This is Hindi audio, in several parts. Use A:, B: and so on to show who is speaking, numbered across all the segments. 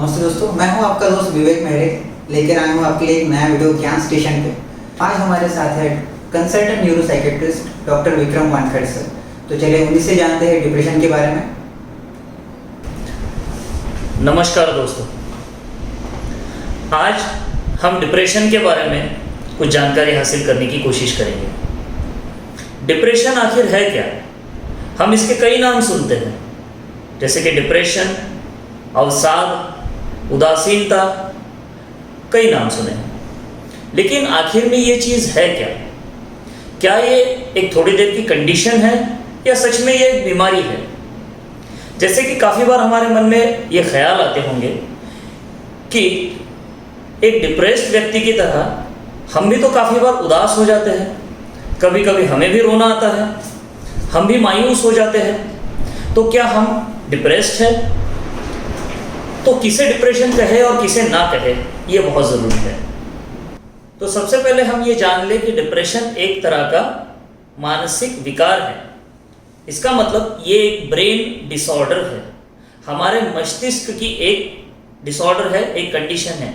A: नमस्ते दोस्तों, मैं हूं आपका दोस्त विवेक मेहरे। लेकर आया हूं आपके लिए एक नया वीडियो ज्ञान स्टेशन पे। आज हमारे साथ है consultant neuro psychiatrist doctor Vikram Wankhede sir. तो चलिए उन्हीं से जानते हैं डिप्रेशन के बारे में।
B: नमस्कार दोस्तों, आज हम डिप्रेशन के बारे में कुछ जानकारी हासिल करने की कोशिश करेंगे। डिप्रेशन आखिर है क्या? हम इसके कई नाम सुनते हैं, जैसे कि डिप्रेशन, अवसाद, उदासीनता, कई नाम सुने हैं। लेकिन आखिर में ये चीज़ है क्या? क्या ये एक थोड़ी देर की कंडीशन है या सच में ये एक बीमारी है? जैसे कि काफ़ी बार हमारे मन में ये ख्याल आते होंगे कि एक डिप्रेस्ड व्यक्ति की तरह हम भी तो काफ़ी बार उदास हो जाते हैं, कभी कभी हमें भी रोना आता है, हम भी मायूस हो जाते हैं। तो क्या हम डिप्रेस्ड है? तो किसे डिप्रेशन कहे और किसे ना कहे, ये बहुत ज़रूरी है। तो सबसे पहले हम ये जान लें कि डिप्रेशन एक तरह का मानसिक विकार है। इसका मतलब ये एक ब्रेन डिसऑर्डर है, हमारे मस्तिष्क की एक डिसऑर्डर है, एक कंडीशन है।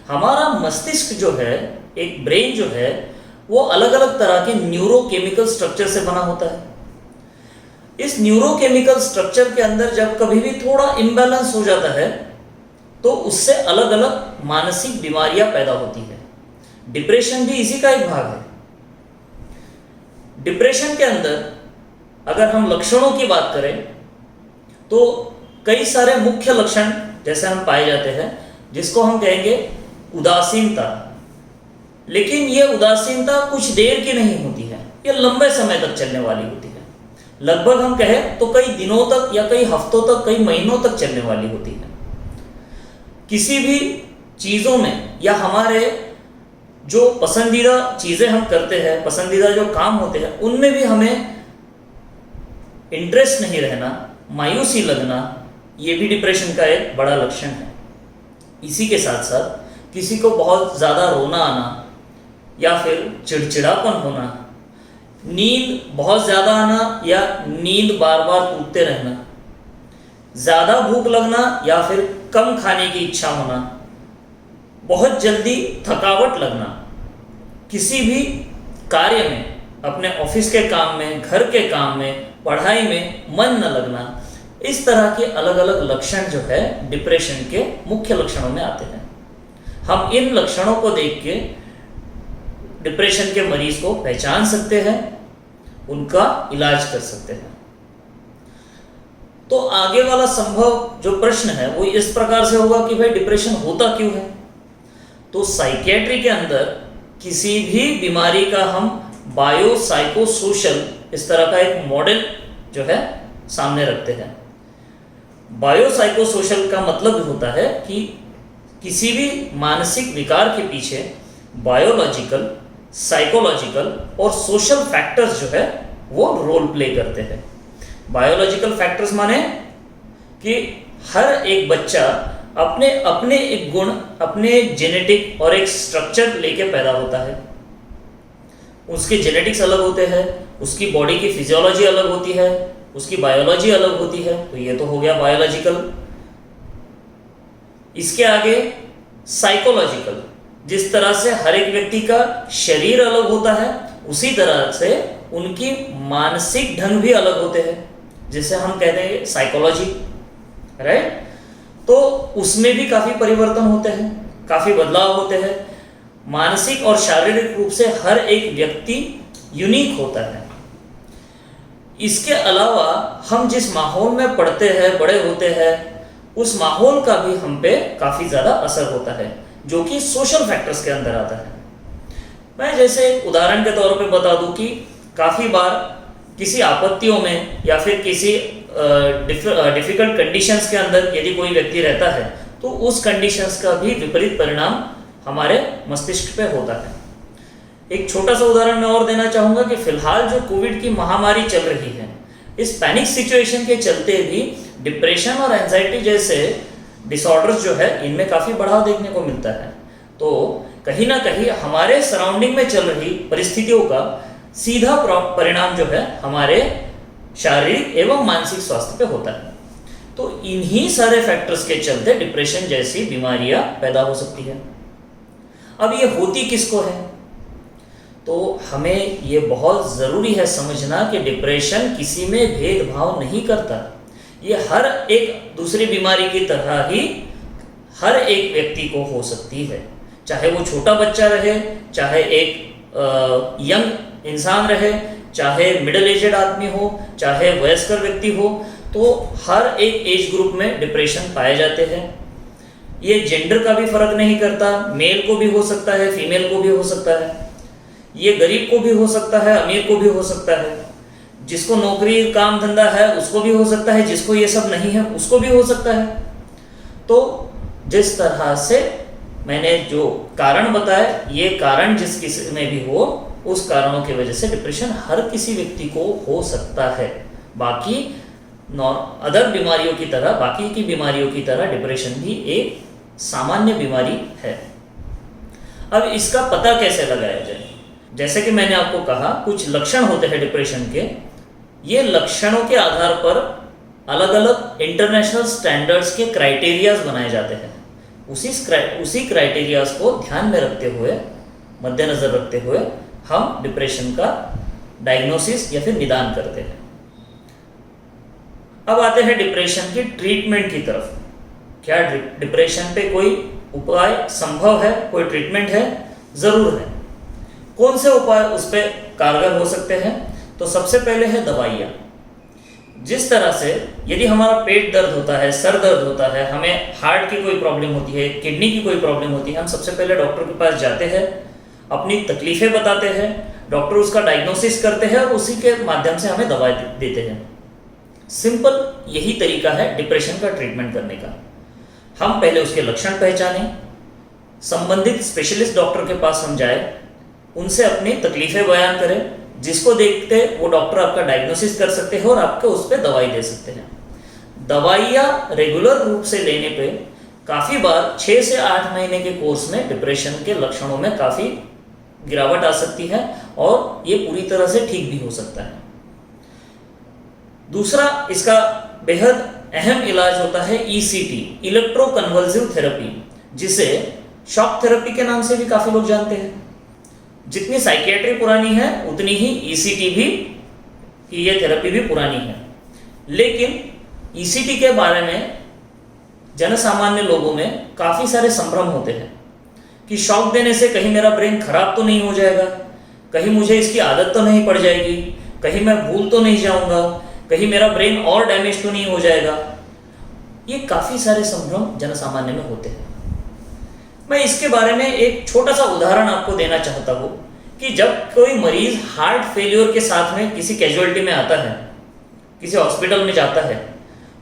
B: हमारा मस्तिष्क जो है, एक ब्रेन जो है, वो अलग अलग तरह के न्यूरोकेमिकल स्ट्रक्चर से बना होता है। इस न्यूरोकेमिकल स्ट्रक्चर के अंदर जब कभी भी थोड़ा इम्बैलेंस हो जाता है तो उससे अलग अलग मानसिक बीमारियां पैदा होती है। डिप्रेशन भी इसी का एक भाग है। डिप्रेशन के अंदर अगर हम लक्षणों की बात करें तो कई सारे मुख्य लक्षण जैसे हम पाए जाते हैं, जिसको हम कहेंगे उदासीनता। लेकिन ये उदासीनता कुछ देर की नहीं होती है, ये लंबे समय तक चलने वाली होती है। लगभग हम कहें तो कई दिनों तक या कई हफ्तों तक, कई महीनों तक चलने वाली होती है। किसी भी चीज़ों में या हमारे जो पसंदीदा चीज़ें हम करते हैं, पसंदीदा जो काम होते हैं, उनमें भी हमें इंटरेस्ट नहीं रहना, मायूसी लगना, ये भी डिप्रेशन का एक बड़ा लक्षण है। इसी के साथ साथ किसी को बहुत ज़्यादा रोना आना या फिर चिड़चिड़ापन होना, नींद बहुत ज़्यादा आना या नींद बार बार टूटते रहना, ज़्यादा भूख लगना या फिर कम खाने की इच्छा होना, बहुत जल्दी थकावट लगना, किसी भी कार्य में, अपने ऑफिस के काम में, घर के काम में, पढ़ाई में मन न लगना, इस तरह के अलग अलग लक्षण जो है डिप्रेशन के मुख्य लक्षणों में आते हैं। हम इन लक्षणों को देख के डिप्रेशन के मरीज को पहचान सकते हैं, उनका इलाज कर सकते हैं। तो आगे वाला संभव जो प्रश्न है वो इस प्रकार से होगा कि भाई डिप्रेशन होता क्यों है? तो साइकियाट्री के अंदर किसी भी बीमारी का हम बायो साइको सोशल इस तरह का एक मॉडल जो है सामने रखते हैं। बायो साइको सोशल का मतलब होता है कि किसी भी मानसिक विकार के पीछे बायोलॉजिकल, साइकोलॉजिकल और सोशल फैक्टर्स जो है वो रोल प्ले करते हैं। बायोलॉजिकल फैक्टर्स माने कि हर एक बच्चा अपने अपने एक गुण, अपने जेनेटिक और एक स्ट्रक्चर लेके पैदा होता है। उसके जेनेटिक्स अलग होते हैं, उसकी बॉडी की फिजियोलॉजी अलग होती है, उसकी बायोलॉजी अलग होती है। तो ये तो हो गया बायोलॉजिकल। इसके आगे साइकोलॉजिकल, जिस तरह से हर एक व्यक्ति का शरीर अलग होता है, उसी तरह से उनकी मानसिक ढंग भी अलग होते हैं, जिसे हम कहते हैं साइकोलॉजी, राइट। तो उसमें भी काफ़ी परिवर्तन होते हैं, काफ़ी बदलाव होते हैं। मानसिक और शारीरिक रूप से हर एक व्यक्ति यूनिक होता है। इसके अलावा हम जिस माहौल में पढ़ते हैं, बड़े होते हैं, उस माहौल का भी हम पे काफ़ी ज़्यादा असर होता है, जो कि सोशल फैक्टर्स के अंदर आता है। मैं जैसे उदाहरण के तौर पे बता दूं कि काफ़ी बार किसी आपत्तियों में या फिर किसी डिफ़िकल्ट कंडीशंस के अंदर यदि कोई व्यक्ति रहता है तो उस कंडीशंस का भी विपरीत परिणाम हमारे मस्तिष्क पे होता है। एक छोटा सा उदाहरण मैं और देना चाहूँगा कि फिलहाल जो कोविड की महामारी चल रही है, इस पैनिक सिचुएशन के चलते भी डिप्रेशन और एंजाइटी जैसे डिसऑर्डर्स जो है इनमें काफ़ी बढ़ाव देखने को मिलता है। तो कहीं ना कहीं हमारे सराउंडिंग में चल रही परिस्थितियों का सीधा परिणाम जो है हमारे शारीरिक एवं मानसिक स्वास्थ्य पे होता है। तो इन्हीं सारे फैक्टर्स के चलते डिप्रेशन जैसी बीमारियां पैदा हो सकती है। अब ये होती किसको है? तो हमें ये बहुत ज़रूरी है समझना कि डिप्रेशन किसी में भेदभाव नहीं करता। ये हर एक दूसरी बीमारी की तरह ही हर एक व्यक्ति को हो सकती है, चाहे वो छोटा बच्चा रहे, चाहे एक यंग इंसान रहे, चाहे मिडिल एजेड आदमी हो, चाहे वयस्कर व्यक्ति हो, तो हर एक एज ग्रुप में डिप्रेशन पाए जाते हैं। ये जेंडर का भी फर्क नहीं करता, मेल को भी हो सकता है, फीमेल को भी हो सकता है, ये गरीब को भी हो सकता है, अमीर को भी हो सकता है, जिसको नौकरी काम धंधा है उसको भी हो सकता है, जिसको ये सब नहीं है उसको भी हो सकता है। तो जिस तरह से मैंने जो कारण बताए, ये कारण जिस किसी में भी हो, उस कारणों की वजह से डिप्रेशन हर किसी व्यक्ति को हो सकता है। बाकी अदर बीमारियों की तरह, बाकी की बीमारियों की तरह डिप्रेशन भी एक सामान्य बीमारी है। अब इसका पता कैसे लगाया जाए? जैसे कि मैंने आपको कहा, कुछ लक्षण होते हैं डिप्रेशन के। ये लक्षणों के आधार पर अलग अलग इंटरनेशनल स्टैंडर्ड्स के क्राइटेरियाज बनाए जाते हैं। उसी क्राइटेरियाज को ध्यान में रखते हुए, मद्देनजर रखते हुए हम डिप्रेशन का डायग्नोसिस या फिर निदान करते हैं। अब आते हैं डिप्रेशन की ट्रीटमेंट की तरफ। क्या डिप्रेशन पे कोई उपाय संभव है, कोई ट्रीटमेंट है? जरूर है। कौन से उपाय उस पर कारगर हो सकते हैं? तो सबसे पहले है दवाइयाँ। जिस तरह से यदि हमारा पेट दर्द होता है, सर दर्द होता है, हमें हार्ट की कोई प्रॉब्लम होती है, किडनी की कोई प्रॉब्लम होती है, हम सबसे पहले डॉक्टर के पास जाते हैं, अपनी तकलीफें बताते हैं, डॉक्टर उसका डायग्नोसिस करते हैं और उसी के माध्यम से हमें दवाई देते हैं। सिंपल यही तरीका है डिप्रेशन का ट्रीटमेंट करने का। हम पहले उसके लक्षण पहचानें, संबंधित स्पेशलिस्ट डॉक्टर के पास हम जाए, उनसे अपनी तकलीफें बयान करें, जिसको देखते वो डॉक्टर आपका डायग्नोसिस कर सकते हैं और आपको उस पर दवाई दे सकते हैं। दवाइयाँ रेगुलर रूप से लेने पे काफ़ी बार 6 से 8 महीने के कोर्स में डिप्रेशन के लक्षणों में काफ़ी गिरावट आ सकती है और ये पूरी तरह से ठीक भी हो सकता है। दूसरा इसका बेहद अहम इलाज होता है ECT, इलेक्ट्रोकन्वल्सिव थेरेपी, जिसे शॉक थेरेपी के नाम से भी काफ़ी लोग जानते हैं। जितनी साइकियाट्री पुरानी है उतनी ही ECT भी, ये थेरेपी भी पुरानी है। लेकिन ECT के बारे में जनसामान्य लोगों में काफ़ी सारे संभ्रम होते हैं कि शॉक देने से कहीं मेरा ब्रेन खराब तो नहीं हो जाएगा, कहीं मुझे इसकी आदत तो नहीं पड़ जाएगी, कहीं मैं भूल तो नहीं जाऊंगा, कहीं मेरा ब्रेन और डैमेज तो नहीं हो जाएगा। ये काफ़ी सारे संभ्रम जनसामान्य में होते हैं। मैं इसके बारे में एक छोटा सा उदाहरण आपको देना चाहता हूँ कि जब कोई मरीज हार्ट फेलियर के साथ में किसी कैजुअलिटी में आता है, किसी हॉस्पिटल में जाता है,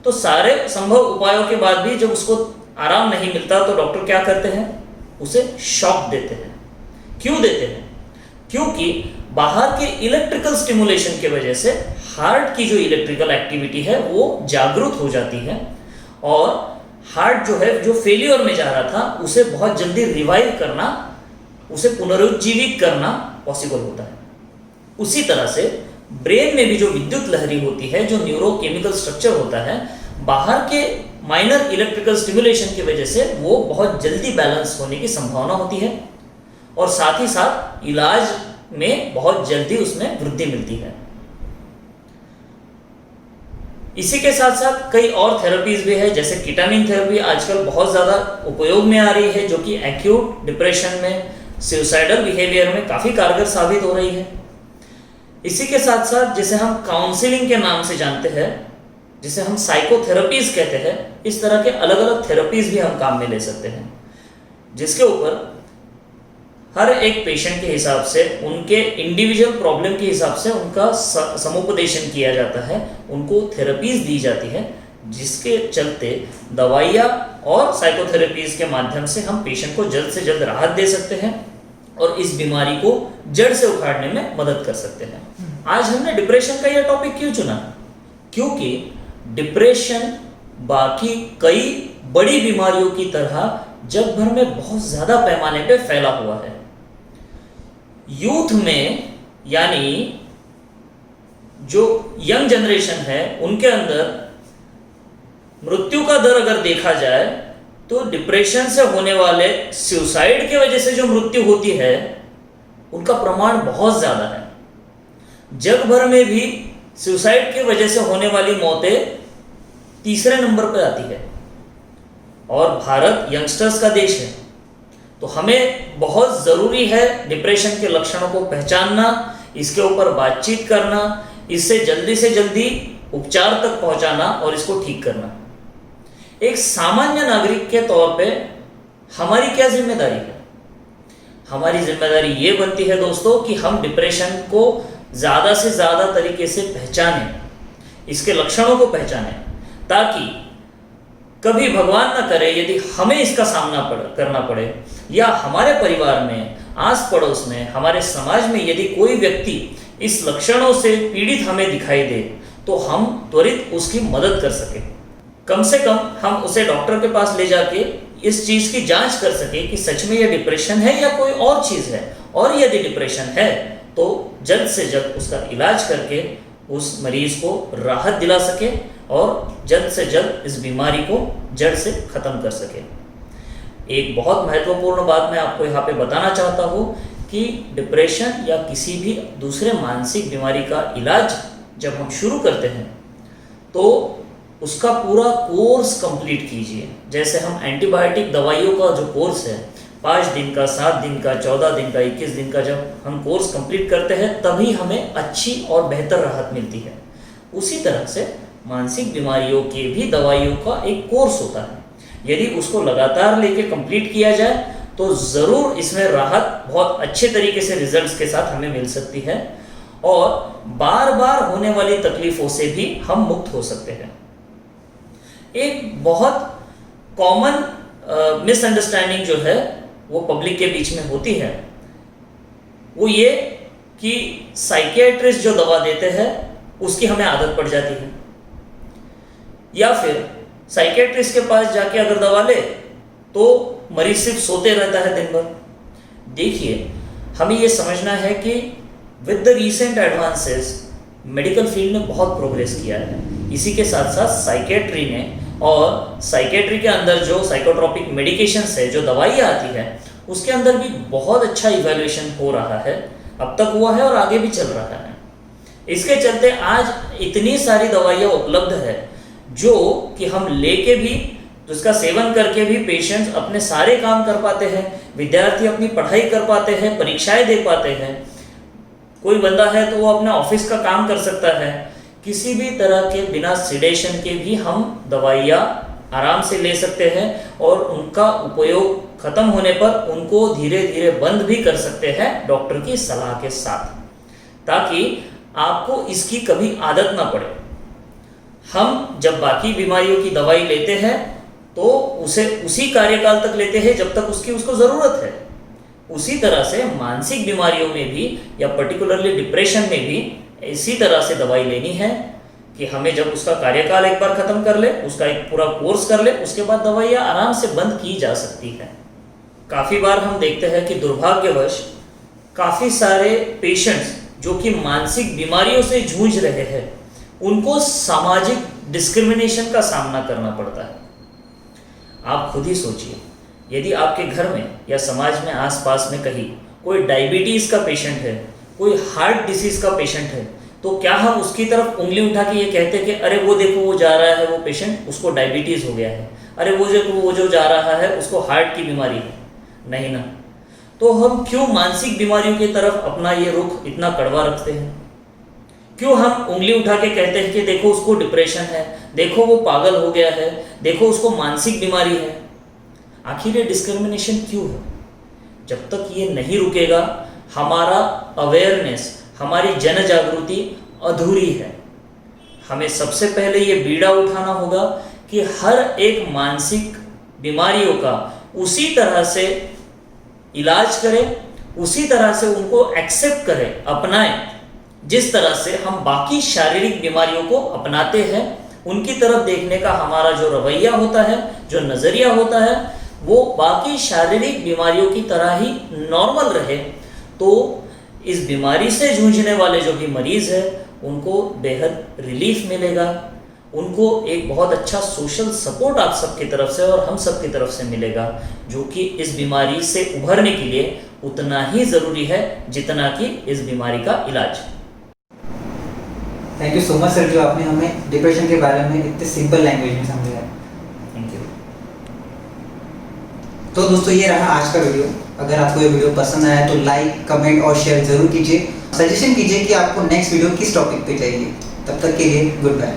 B: तो सारे संभव उपायों के बाद भी जब उसको आराम नहीं मिलता तो डॉक्टर क्या करते हैं? उसे शॉक देते हैं। क्यों देते हैं? क्योंकि बाहर के इलेक्ट्रिकल स्टिमुलेशन की वजह से हार्ट की जो इलेक्ट्रिकल एक्टिविटी है वो जागृत हो जाती है और हार्ट जो है, जो फेलियर में जा रहा था, उसे बहुत जल्दी रिवाइव करना, उसे पुनरुज्जीवित करना पॉसिबल होता है। उसी तरह से ब्रेन में भी जो विद्युत लहरी होती है, जो न्यूरोकेमिकल स्ट्रक्चर होता है, बाहर के माइनर इलेक्ट्रिकल स्टिमुलेशन की वजह से वो बहुत जल्दी बैलेंस होने की संभावना होती है और साथ ही साथ इलाज में बहुत जल्दी उसमें वृद्धि मिलती है। इसी के साथ साथ कई और थेरेपीज भी है, जैसे कीटानिन थेरेपी आजकल बहुत ज़्यादा उपयोग में आ रही है, जो कि एक्यूट डिप्रेशन में, सुसाइडल बिहेवियर में काफ़ी कारगर साबित हो रही है। इसी के साथ साथ जिसे हम काउंसलिंग के नाम से जानते हैं, जिसे हम साइकोथेरेपीज कहते हैं, इस तरह के अलग अलग थेरेपीज भी हम काम में ले सकते हैं, जिसके ऊपर हर एक पेशेंट के हिसाब से, उनके इंडिविजुअल प्रॉब्लम के हिसाब से उनका समुपदेशन किया जाता है, उनको थेरेपीज दी जाती है, जिसके चलते दवाइयाँ और साइकोथेरेपीज के माध्यम से हम पेशेंट को जल्द से जल्द राहत दे सकते हैं और इस बीमारी को जड़ से उखाड़ने में मदद कर सकते हैं। आज हमने डिप्रेशन का यह टॉपिक क्यों चुना? क्योंकि डिप्रेशन बाकी कई बड़ी बीमारियों की तरह जग भर में बहुत ज़्यादा पैमाने पे फैला हुआ है। यूथ में, यानी जो यंग जनरेशन है, उनके अंदर मृत्यु का दर अगर देखा जाए तो डिप्रेशन से होने वाले सुसाइड की वजह से जो मृत्यु होती है उनका प्रमाण बहुत ज्यादा है। जग भर में भी सुसाइड की वजह से होने वाली मौतें तीसरे नंबर पर आती है और भारत यंगस्टर्स का देश है। तो हमें बहुत ज़रूरी है डिप्रेशन के लक्षणों को पहचानना, इसके ऊपर बातचीत करना, इससे जल्दी से जल्दी उपचार तक पहुंचाना और इसको ठीक करना। एक सामान्य नागरिक के तौर पे हमारी क्या जिम्मेदारी है? हमारी जिम्मेदारी ये बनती है दोस्तों कि हम डिप्रेशन को ज़्यादा से ज़्यादा तरीके से पहचानें, इसके लक्षणों को पहचानें, ताकि कभी भगवान ना करे यदि हमें इसका सामना करना पड़े या हमारे परिवार में, आस पड़ोस में, हमारे समाज में यदि कोई व्यक्ति इस लक्षणों से पीड़ित हमें दिखाई दे तो हम त्वरित उसकी मदद कर सके। कम से कम हम उसे डॉक्टर के पास ले जाके इस चीज़ की जांच कर सके कि सच में यह डिप्रेशन है या कोई और चीज़ है, और यदि डिप्रेशन है तो जल्द से जल्द उसका इलाज करके उस मरीज को राहत दिला सके और जल्द से जल्द इस बीमारी को जड़ से ख़त्म कर सके। एक बहुत महत्वपूर्ण बात मैं आपको यहाँ पे बताना चाहता हूँ कि डिप्रेशन या किसी भी दूसरे मानसिक बीमारी का इलाज जब हम शुरू करते हैं तो उसका पूरा कोर्स कंप्लीट कीजिए। जैसे हम एंटीबायोटिक दवाइयों का जो कोर्स है 5 दिन का, 7 दिन का, 14 दिन का, 21 दिन का, जब हम कोर्स कंप्लीट करते हैं तभी हमें अच्छी और बेहतर राहत मिलती है। उसी तरह से मानसिक बीमारियों के भी दवाइयों का एक कोर्स होता है। यदि उसको लगातार लेके कंप्लीट किया जाए तो ज़रूर इसमें राहत बहुत अच्छे तरीके से रिजल्ट्स के साथ हमें मिल सकती है और बार बार होने वाली तकलीफ़ों से भी हम मुक्त हो सकते हैं। एक बहुत कॉमन मिसअंडरस्टैंडिंग जो है वो पब्लिक के बीच में होती है, वो ये कि साइकियाट्रिस्ट जो दवा देते हैं उसकी हमें आदत पड़ जाती है, या फिर साइकियाट्रिस्ट के पास जाके अगर दवा ले तो मरीज सिर्फ सोते रहता है दिन भर। देखिए, हमें ये समझना है कि with the recent advances medical field ने बहुत प्रोग्रेस किया है। इसी के साथ साथ साइकियाट्री ने, और साइकियाट्री के अंदर जो साइकोट्रोपिक मेडिकेशंस है, जो दवाइयाँ आती है, उसके अंदर भी बहुत अच्छा इवैल्यूएशन हो रहा है, अब तक हुआ है और आगे भी चल रहा है। इसके चलते आज इतनी सारी दवाइयाँ उपलब्ध है जो कि हम लेके भी, जिसका सेवन करके भी पेशेंट्स अपने सारे काम कर पाते हैं, विद्यार्थी अपनी पढ़ाई कर पाते हैं, परीक्षाएं दे पाते हैं, कोई बंदा है तो वो अपना ऑफिस का काम कर सकता है। किसी भी तरह के बिना सिडेशन के भी हम दवाइयाँ आराम से ले सकते हैं और उनका उपयोग खत्म होने पर उनको धीरे धीरे बंद भी कर सकते हैं डॉक्टर की सलाह के साथ, ताकि आपको इसकी कभी आदत ना पड़े। हम जब बाकी बीमारियों की दवाई लेते हैं तो उसे उसी कार्यकाल तक लेते हैं जब तक उसको ज़रूरत है। उसी तरह से मानसिक बीमारियों में भी या पर्टिकुलरली डिप्रेशन में भी इसी तरह से दवाई लेनी है कि हमें जब उसका कार्यकाल एक बार ख़त्म कर ले, उसका एक पूरा कोर्स कर ले, उसके बाद दवाइयाँ आराम से बंद की जा सकती है। काफ़ी बार हम देखते हैं कि दुर्भाग्यवश काफ़ी सारे पेशेंट्स जो कि मानसिक बीमारियों से जूझ रहे हैं उनको सामाजिक डिस्क्रिमिनेशन का सामना करना पड़ता है। आप खुद ही सोचिए, यदि आपके घर में या समाज में आसपास में कहीं कोई डायबिटीज़ का पेशेंट है, कोई हार्ट डिसीज़ का पेशेंट है, तो क्या हम उसकी तरफ उंगली उठा के ये कहते हैं कि अरे वो देखो वो जा रहा है, वो पेशेंट, उसको डायबिटीज़ हो गया है, अरे वो देखो वो जो जा रहा है उसको हार्ट की बीमारी है? नहीं ना। तो हम क्यों मानसिक बीमारियों की तरफ अपना ये रुख इतना कड़वा रखते हैं? क्यों हम उंगली उठा के कहते हैं कि देखो उसको डिप्रेशन है, देखो वो पागल हो गया है, देखो उसको मानसिक बीमारी है? आखिर ये डिस्क्रिमिनेशन क्यों है? जब तक ये नहीं रुकेगा हमारा अवेयरनेस, हमारी जन जागृति अधूरी है। हमें सबसे पहले ये बीड़ा उठाना होगा कि हर एक मानसिक बीमारियों का उसी तरह से इलाज करें, उसी तरह से उनको एक्सेप्ट करें, अपनाएं, जिस तरह से हम बाकी शारीरिक बीमारियों को अपनाते हैं। उनकी तरफ देखने का हमारा जो रवैया होता है, जो नज़रिया होता है, वो बाकी शारीरिक बीमारियों की तरह ही नॉर्मल रहे, तो इस बीमारी से जूझने वाले जो भी मरीज़ है उनको बेहद रिलीफ मिलेगा उनको एक बहुत अच्छा सोशल सपोर्ट आप सबकी तरफ से और हम सबकी तरफ से मिलेगा, जो कि इस बीमारी से उभरने के लिए उतना ही ज़रूरी है जितना कि इस बीमारी का इलाज।
A: Thank you so much sir, जो आपने हमें डिप्रेशन के बारे में इतने सिंपल लैंग्वेज में समझाया।
B: Thank you.
A: तो दोस्तों ये रहा आज का वीडियो। अगर आपको ये वीडियो पसंद आया तो लाइक, कमेंट और शेयर जरूर कीजिए। सजेशन कीजिए कि आपको नेक्स्ट वीडियो किस टॉपिक पे चाहिए। तब तक के लिए गुड बाय।